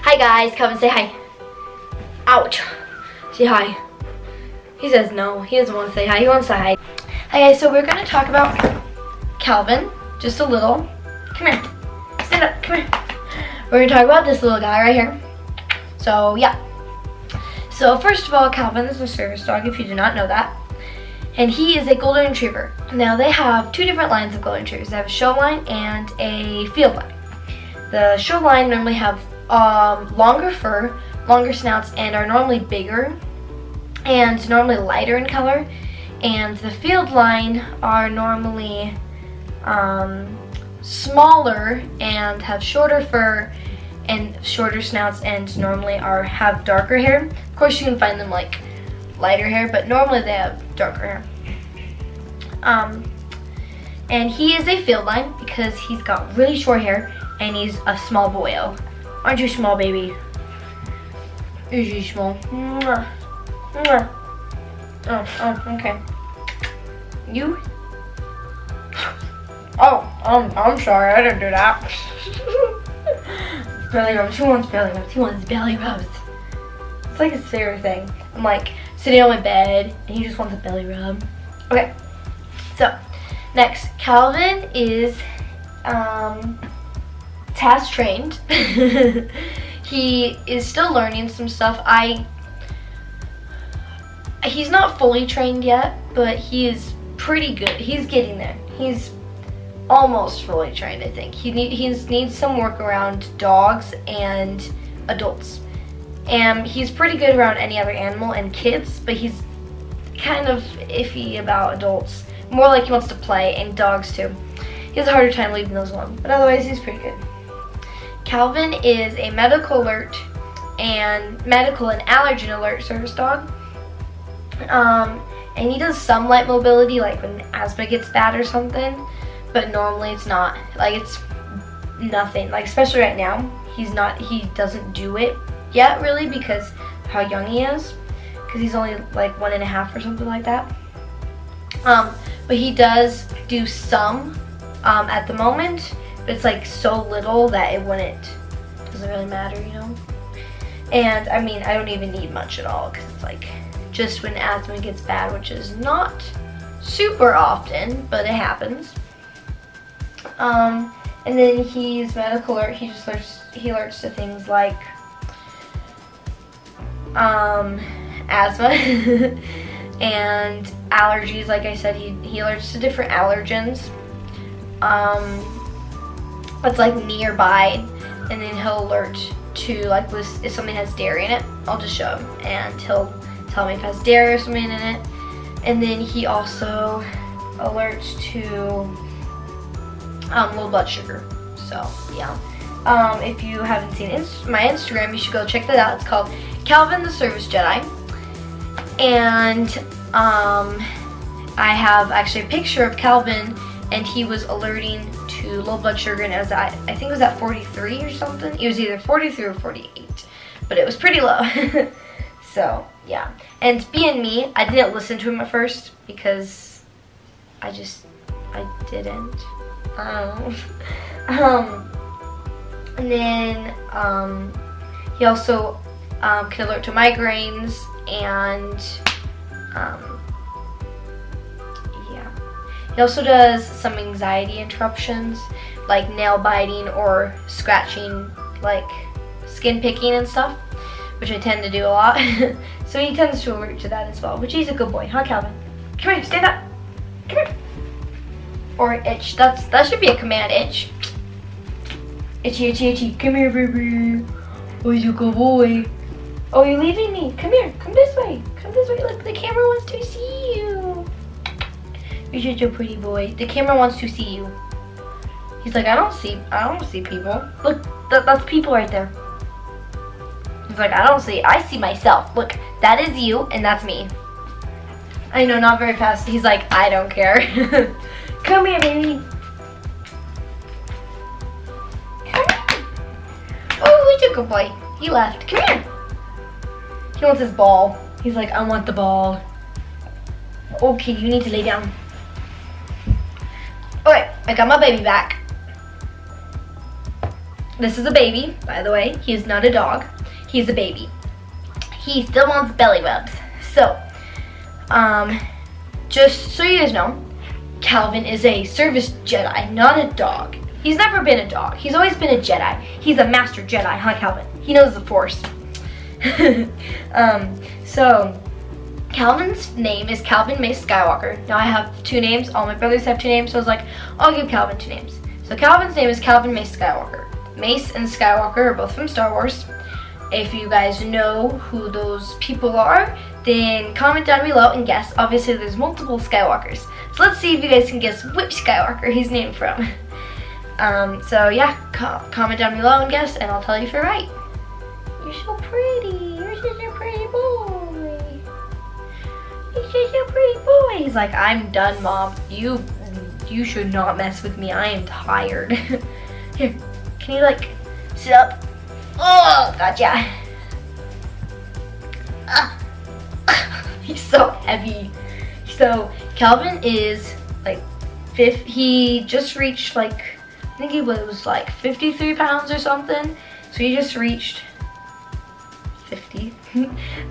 Hi guys, come and say hi. Ouch. Say hi. He says no, he doesn't want to say hi, he wants to say hi. Hi guys, so we're going to talk about Calvin, just a little. Come here, stand up, come here. We're going to talk about this little guy right here. So yeah. So first of all, Calvin is a service dog, if you do not know that. And he is a golden retriever. Now they have two different lines of golden retrievers. They have a show line and a field line. The show line normally have longer fur, longer snouts, and are normally bigger and normally lighter in color. And the field line are normally smaller and have shorter fur and shorter snouts, and normally have darker hair. Of course you can find them like lighter hair, but normally they have darker hair. And he is a field line because he's got really short hair and he's a small boyo. Aren't you small, baby? Is he small? Mwah. Mwah. Oh, okay. You? Oh, I'm sorry, I didn't do that. Belly rubs. Who wants belly rubs? He wants belly rubs. It's like his favorite thing. I'm like sitting on my bed and he just wants a belly rub. Okay, so next, Calvin is task trained. He is still learning some stuff. He's not fully trained yet, but he is pretty good. He's getting there. He's almost fully trained, I think. He needs some work around dogs and adults. And he's pretty good around any other animal and kids, but he's kind of iffy about adults. More like he wants to play, and dogs too. He has a harder time leaving those alone, but otherwise he's pretty good. Calvin is a medical and allergen alert service dog. And he does some light mobility, like when asthma gets bad or something, but normally it's not. Like, it's nothing. Like, especially right now, he doesn't do it yet, really, because of how young he is, because he's only like 1.5 or something like that. But he does do some at the moment, but it's like so little that doesn't really matter, you know. And I mean, I don't even need much at all, because it's like just when asthma gets bad, which is not super often, but it happens. And then he's medical alert. He alerts to things like asthma and allergies. Like I said, he alerts to different allergens. That's like nearby, and then he'll alert to like if something has dairy in it. I'll just show him, and he'll tell me if it has dairy or something in it. And then he also alerts to low blood sugar. So yeah, if you haven't seen my Instagram, you should go check that out. It's called Calvin the Service Jedi. And I have actually a picture of Calvin, and he was alerting to low blood sugar, and I think it was at 43 or something. It was either 43 or 48, but it was pretty low. So yeah, and being me, I didn't listen to him at first because I didn't. And then he also can alert to migraines, and yeah, he also does some anxiety interruptions, like nail biting or scratching, like skin picking and stuff, which I tend to do a lot. So he tends to alert to that as well, which he's a good boy, huh, Calvin? Come here, stand up. Come here. Or itch. That should be a command, itch. Itchy, itchy, itchy. Come here, baby. Oh, you're a good boy. Oh, you're leaving me. Come here. Come this way. Come this way. Look, the camera wants to see you. You're such a pretty boy. The camera wants to see you. He's like, I don't see people. Look, that's people right there. He's like, I see myself. Look, that is you, and that's me. I know, not very fast. He's like, I don't care. Come here, baby. Come here. Oh, he's a good boy. He left. Come here. He wants his ball. He's like, I want the ball. Okay, you need to lay down. Alright, I got my baby back. This is a baby, by the way. He is not a dog. He's a baby. He still wants belly rubs. So, just so you guys know, Calvin is a service Jedi, not a dog. He's never been a dog. He's always been a Jedi. He's a master Jedi, huh, Calvin? He knows the Force. So, Calvin's name is Calvin Mace Skywalker. Now I have 2 names. All my brothers have 2 names, so I was like, I'll give Calvin 2 names. So Calvin's name is Calvin Mace Skywalker. Mace and Skywalker are both from Star Wars. If you guys know who those people are, then comment down below and guess. Obviously, there's multiple Skywalkers. So let's see if you guys can guess which Skywalker he's named from. So yeah, comment down below and guess, and I'll tell you if you're right. You're so pretty. You're such a pretty boy. You're such a pretty boy. He's like, I'm done, Mom. You should not mess with me. I am tired. Here, can you like sit up? Oh, gotcha. He's so heavy. So Calvin is like he just reached like, I think he was like 53 pounds or something. So he just reached 50.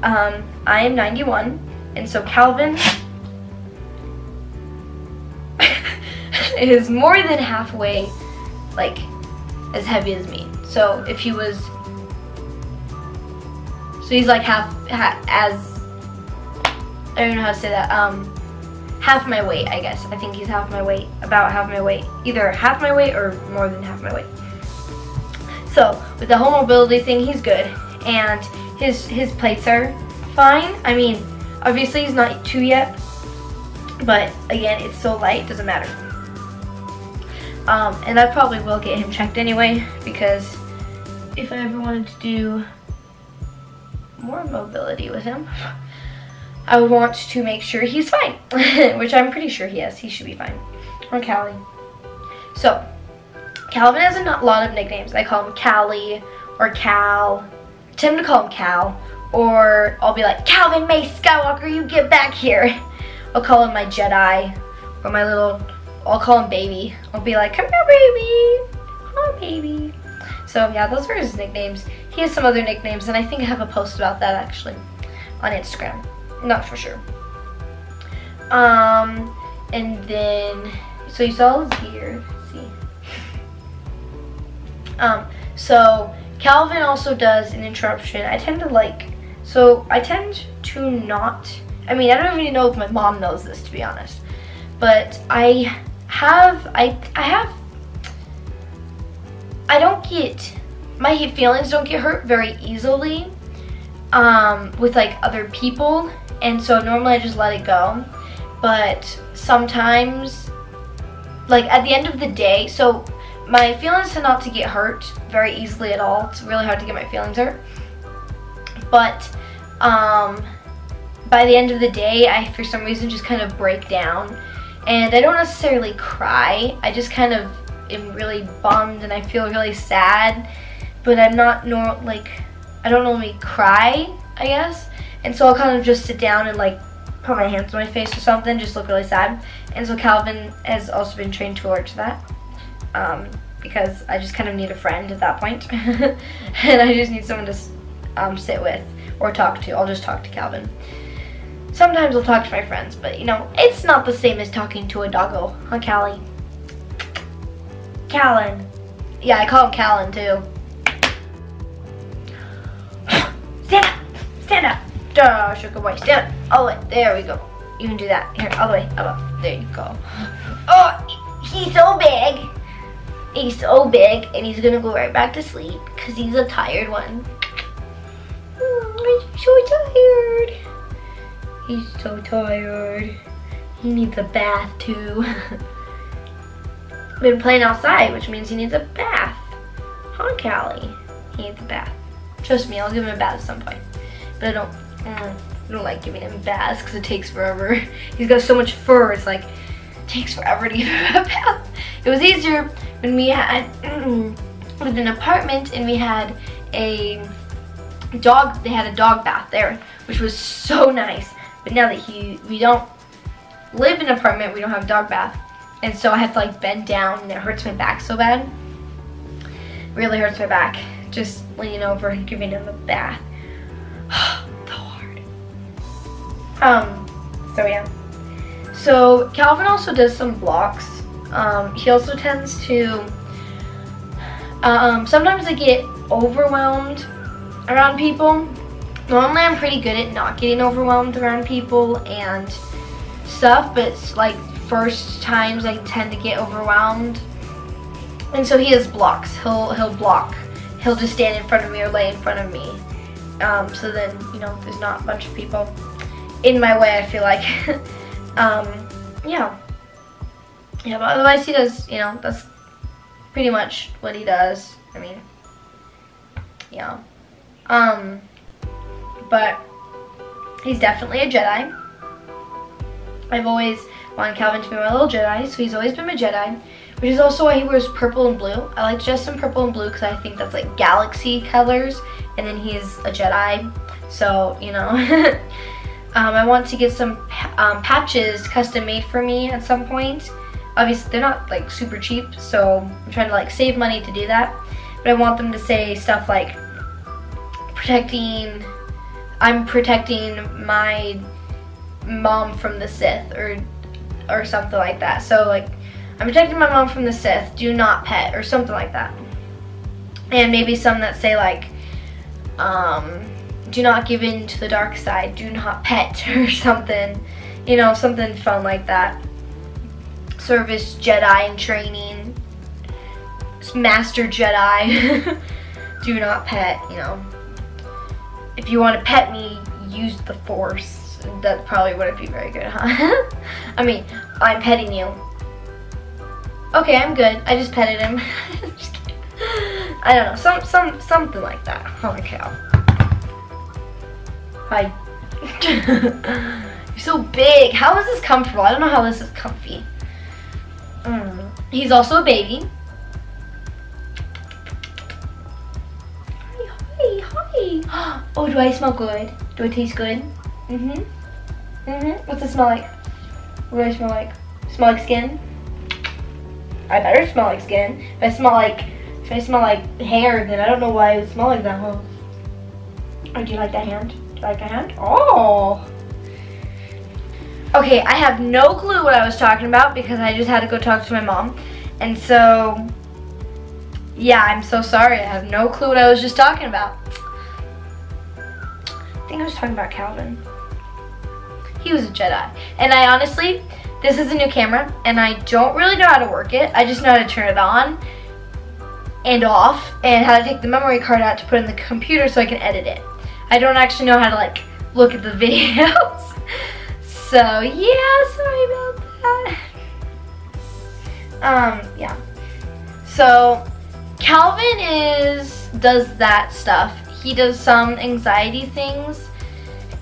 I am 91, and so Calvin is more than halfway like as heavy as me. So if he was, so he's like half as, I don't know how to say that, half my weight, I guess. I think he's half my weight, about half my weight, either half my weight or more than half my weight. So with the whole mobility thing, he's good, and his plates are fine. I mean, obviously he's not 2 yet, but again, it's so light, doesn't matter. And I probably will get him checked anyway, because if I ever wanted to do more mobility with him, I would want to make sure he's fine, which I'm pretty sure he is. He should be fine. Or Callie. So, Calvin has a lot of nicknames. I call him Callie or Cal. I tend to call him Cal, or I'll be like, Calvin Mace Skywalker, you get back here. I'll call him my Jedi, or my little, I'll call him baby. I'll be like, come here, baby. Hi, baby. So yeah, those are his nicknames. He has some other nicknames, and I think I have a post about that actually on Instagram. Not for sure. And then, so you saw his ear. Let's see. So Calvin also does an interruption. I tend to not, I mean, I don't even know if my mom knows this, to be honest, but I don't get, my feelings don't get hurt very easily with like other people, and so normally I just let it go. But sometimes, like at the end of the day, so my feelings tend not to get hurt very easily at all. It's really hard to get my feelings hurt. But by the end of the day, I for some reason just kind of break down, and I don't necessarily cry. I just kind of am really bummed and I feel really sad, but I'm not I don't normally cry, I guess. And so I'll kind of just sit down and like put my hands on my face or something, just look really sad. And so Calvin has also been trained to alert to that, because I just kind of need a friend at that point. And I just need someone to sit with or talk to. I'll just talk to Calvin. Sometimes I'll talk to my friends, but you know, it's not the same as talking to a doggo, huh, Callie? Callan. Yeah, I call him Callan too. Stand up! Stand up! Duh, sugar boy, stand up! All the way, there we go. You can do that. Here, all the way, up. There you go. Oh, he's so big! He's so big, and he's gonna go right back to sleep, because he's a tired one. He's so tired. He's so tired. He needs a bath too. Been playing outside, which means he needs a bath. Huh, Callie? He needs a bath. Trust me, I'll give him a bath at some point. But I don't like giving him baths because it takes forever. He's got so much fur, it's like, it takes forever to give him a bath. It was easier when we had lived in an apartment and we had a dog. They had a dog bath there, which was so nice. But now that we don't live in an apartment, we don't have a dog bath, and so I have to like bend down, and it hurts my back so bad. really hurts my back. Just leaning over and giving him a bath. So hard. So yeah. So Calvin also does some blocks. He also tends to, sometimes I get overwhelmed around people. Normally I'm pretty good at not getting overwhelmed around people and stuff, but it's like first times I tend to get overwhelmed. And so he has blocks. He'll block. He'll just stand in front of me or lay in front of me. So then, you know, there's not a bunch of people in my way, I feel like. Yeah. Yeah, but otherwise he does, you know, that's pretty much what he does. I mean, yeah. But he's definitely a Jedi. I've always wanted Calvin to be my little Jedi, so he's always been my Jedi, which is also why he wears purple and blue. I like just some purple and blue because I think that's like galaxy colors, and then he's a Jedi, so, you know. I want to get some patches custom made for me at some point. Obviously, they're not like super cheap, so I'm trying to like save money to do that. But I want them to say stuff like, I'm protecting my mom from the Sith, or something like that. So like, I'm protecting my mom from the Sith, do not pet, or something like that. And maybe some that say like, do not give in to the dark side, do not pet, or something, you know, something fun like that. Service Jedi in training, Master Jedi, do not pet, you know. If you want to pet me, use the Force. That probably wouldn't be very good, huh? I mean, I'm petting you. Okay, I'm good. I just petted him. Just kidding. I don't know, something like that. Holy cow. Hi. You're so big. How is this comfortable? I don't know how this is comfy. He's also a baby. Hi. Oh, do I smell good? Do I taste good? What's it smell like? What do I smell like? Smell like skin? I better smell like skin. If I smell like hair, then I don't know why it would smell like that, huh? Oh, do you like that hand? Do you like that hand? Oh. Okay, I have no clue what I was talking about because I just had to go talk to my mom. And so, yeah, I'm so sorry. I have no clue what I was just talking about. I think I was talking about Calvin. He was a Jedi. And I honestly, this is a new camera and I don't really know how to work it. I just know how to turn it on and off and how to take the memory card out to put in the computer so I can edit it. I don't actually know how to like look at the videos. So yeah, sorry about that. Yeah. So Calvin does that stuff. He does some anxiety things,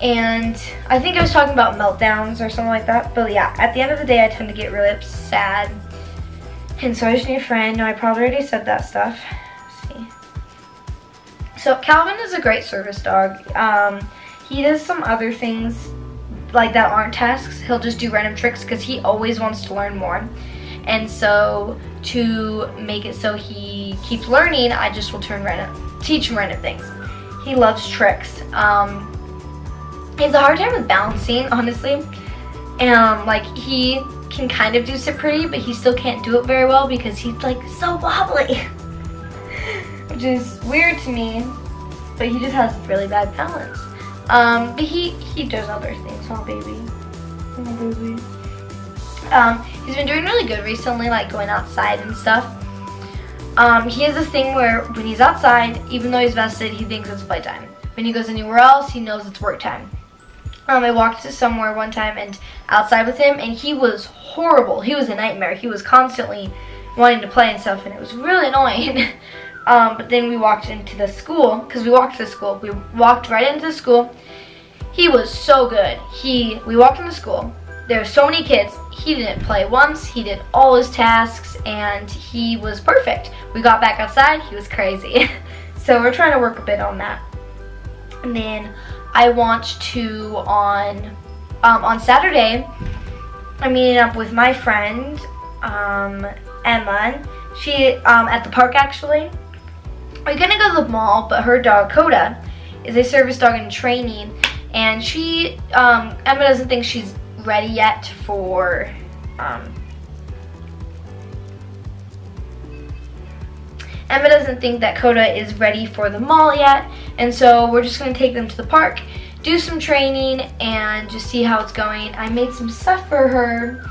and I think I was talking about meltdowns or something like that. But yeah, at the end of the day, I tend to get really sad, and so I just need a friend. No, I probably already said that stuff. Let's see. So Calvin is a great service dog. He does some other things like that aren't tasks. He'll just do random tricks because he always wants to learn more. And so to make it so he keeps learning, I just will teach him random things. He loves tricks. He has a hard time with balancing, honestly. And like he can kind of do sit pretty, but he still can't do it very well because he's like so wobbly. Which is weird to me, but he just has really bad balance. But he does other things, oh baby. Oh baby. He's been doing really good recently, like going outside and stuff. He has this thing where when he's outside, even though he's vested, he thinks it's playtime. When he goes anywhere else, he knows it's work time. I walked to somewhere one time and outside with him, and he was horrible. He was a nightmare. He was constantly wanting to play and stuff, and it was really annoying. But then we walked into the school, because we walked to the school. We walked right into the school. He was so good. We walked into school. There were so many kids. He didn't play once. He did all his tasks, and he was perfect. We got back outside. He was crazy. So we're trying to work a bit on that. And then I want to, on Saturday, I'm meeting up with my friend, Emma. She, at the park actually. we're gonna go to the mall, but her dog, Coda, is a service dog in training, and she, Emma doesn't think she's ready yet for, Emma doesn't think that Coda is ready for the mall yet, and so we're just gonna take them to the park, do some training, and just see how it's going. I made some stuff for her,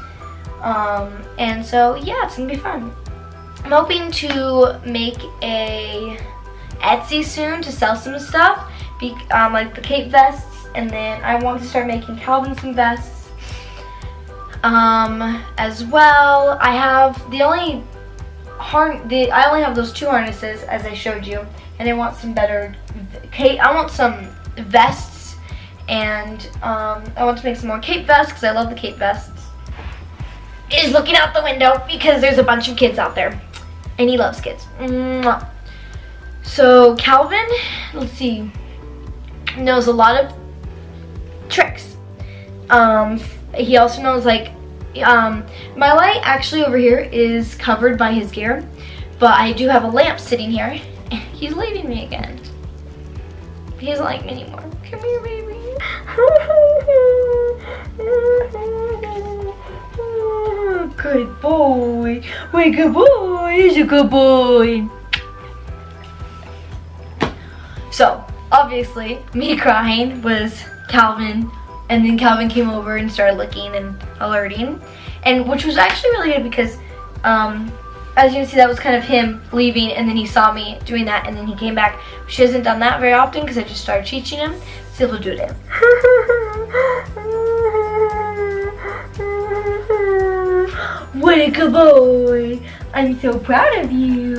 and so yeah, it's gonna be fun. I'm hoping to make a Etsy soon to sell some stuff, like the cape vests, and then I want to start making Calvin some vests as well. I have I only have those 2 harnesses, as I showed you, and I want some better I want some vests, and I want to make some more cape vests because I love the cape vests. Is looking out the window because there's a bunch of kids out there, and he loves kids. Mwah. So Calvin, let's see, knows a lot of tricks. He also knows, like, my light actually over here is covered by his gear, but I do have a lamp sitting here. He's leaving me again. He doesn't like me anymore. Come here, baby. Good boy. Wait, good boy. He's a good boy. So, obviously, me crying was Calvin, and then Calvin came over and started licking and alerting, and which was actually really good because, as you can see, that was kind of him leaving, and then he saw me doing that, and then he came back. She hasn't done that very often because I just started teaching him. See if he'll do it again. What a good boy! I'm so proud of you.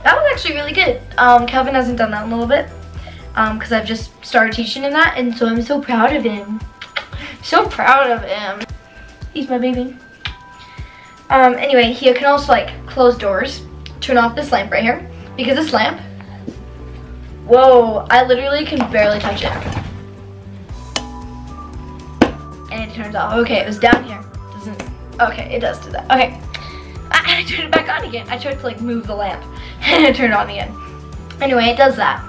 That was actually really good. Calvin hasn't done that in a little bit because I've just started teaching him that, and so I'm so proud of him. So proud of him. He's my baby. Anyway, he can also, like, close doors, turn off this lamp right here, because this lamp, whoa, I literally can barely touch it. And it turns off. Okay, it was down here. Doesn't, okay, it does do that. Okay. I turned it back on again. I tried to, like, move the lamp and it turned on again. Anyway, it does that.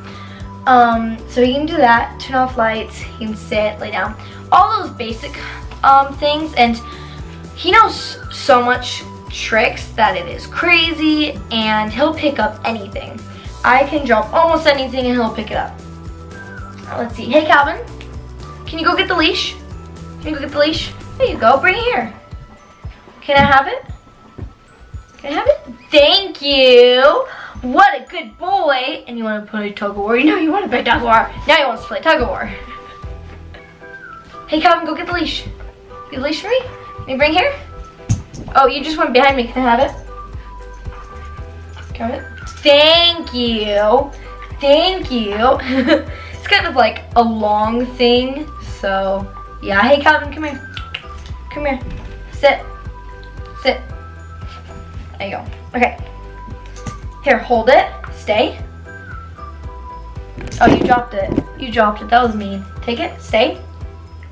So he can do that, turn off lights, he can sit, lay down, all those basic things, and he knows so much tricks that it is crazy, and he'll pick up anything. I can drop almost anything and he'll pick it up. Let's see. Hey, Calvin, can you go get the leash? Can you go get the leash? There you go. Bring it here. Can I have it? Can I have it? Thank you. What a good boy. And you want to play tug-of-war? You know you want to play tug-of-war. Now he wants to play tug-of-war. Hey, Calvin, go get the leash. Get the leash for me? Can you bring it here? Oh, you just went behind me. Can I have it? Can I have it? Thank you. Thank you. It's kind of like a long thing. So, yeah. Hey, Calvin, come here. Come here. Sit. Sit. There you go. Okay. Here, hold it. Stay. Oh, you dropped it. You dropped it. That was mean. Take it. Stay.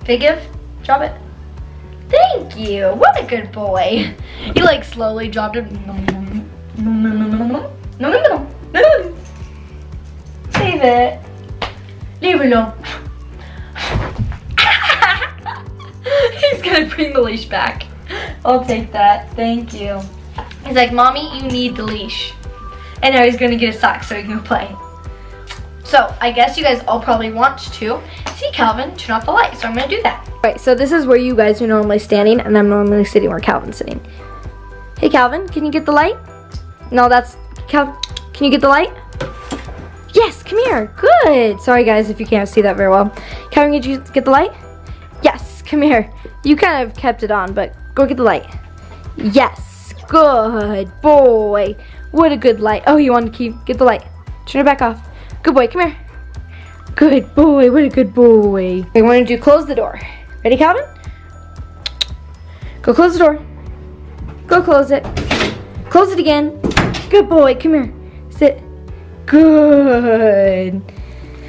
Forgive. Drop it. Thank you. What a good boy. He like slowly dropped it. Save it. Leave it alone. He's gonna bring the leash back. I'll take that. Thank you. He's like, Mommy, you need the leash. And now he's gonna get a sock so he can play. So I guess you guys all probably want to see Calvin turn off the light, so I'm gonna do that. Alright, so this is where you guys are normally standing, and I'm normally sitting where Calvin's sitting. Hey, Calvin, can you get the light? No, that's, Calvin, can you get the light? Yes, come here, good. Sorry guys if you can't see that very well. Calvin, did you get the light? Yes, come here. You kind of kept it on, but go get the light. Yes, good boy. What a good light. Oh, you want to get the light. Turn it back off. Good boy, come here. Good boy, what a good boy. Okay, we're gonna do close the door. Ready, Calvin? Go close the door. Go close it. Close it again. Good boy, come here. Sit. Good.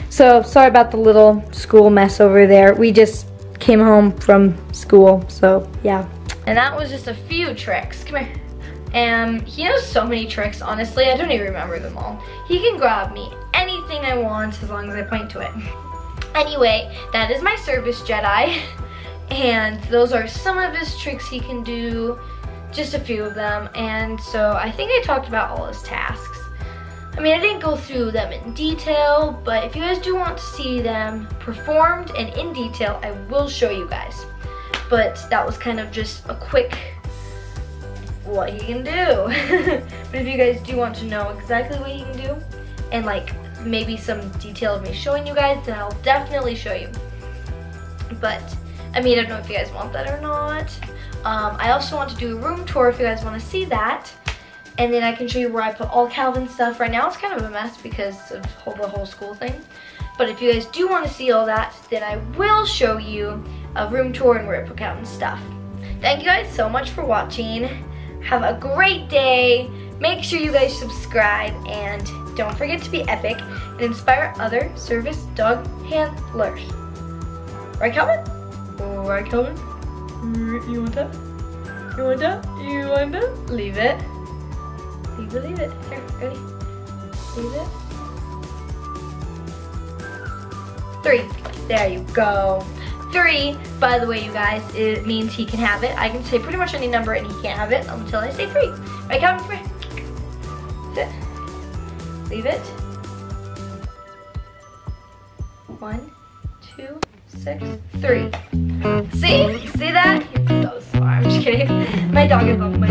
So, sorry about the little school mess over there. We just came home from school, so yeah. And that was just a few tricks. Come here. And he knows so many tricks, honestly, I don't even remember them all. He can grab me anything I want as long as I point to it. Anyway, that is my service Jedi. And those are some of his tricks he can do, just a few of them. And so I think I talked about all his tasks. I mean, I didn't go through them in detail, but if you guys do want to see them performed and in detail, I will show you guys. But that was kind of just a quick what he can do. But if you guys do want to know exactly what he can do, and like maybe some detail of me showing you guys, then I'll definitely show you. But I mean, I don't know if you guys want that or not. I also want to do a room tour if you guys want to see that. And then I can show you where I put all Calvin's stuff. Right now it's kind of a mess because of the whole school thing. But if you guys do want to see all that, then I will show you a room tour and where I put Calvin's stuff. Thank you guys so much for watching. Have a great day. Make sure you guys subscribe and don't forget to be epic and inspire other service dog handlers. Right, Calvin? Right, Calvin? You want that? You want that? You want that? Leave it. Leave it, leave it. Here, ready? Leave it. 3. There you go. 3, by the way, you guys, it means he can have it. I can say pretty much any number and he can't have it until I say 3. Right, Calvin? Come here. Sit. Leave it. 1, 2, 6, 3. See? See that? He's so smart. I'm just kidding. My dog is on my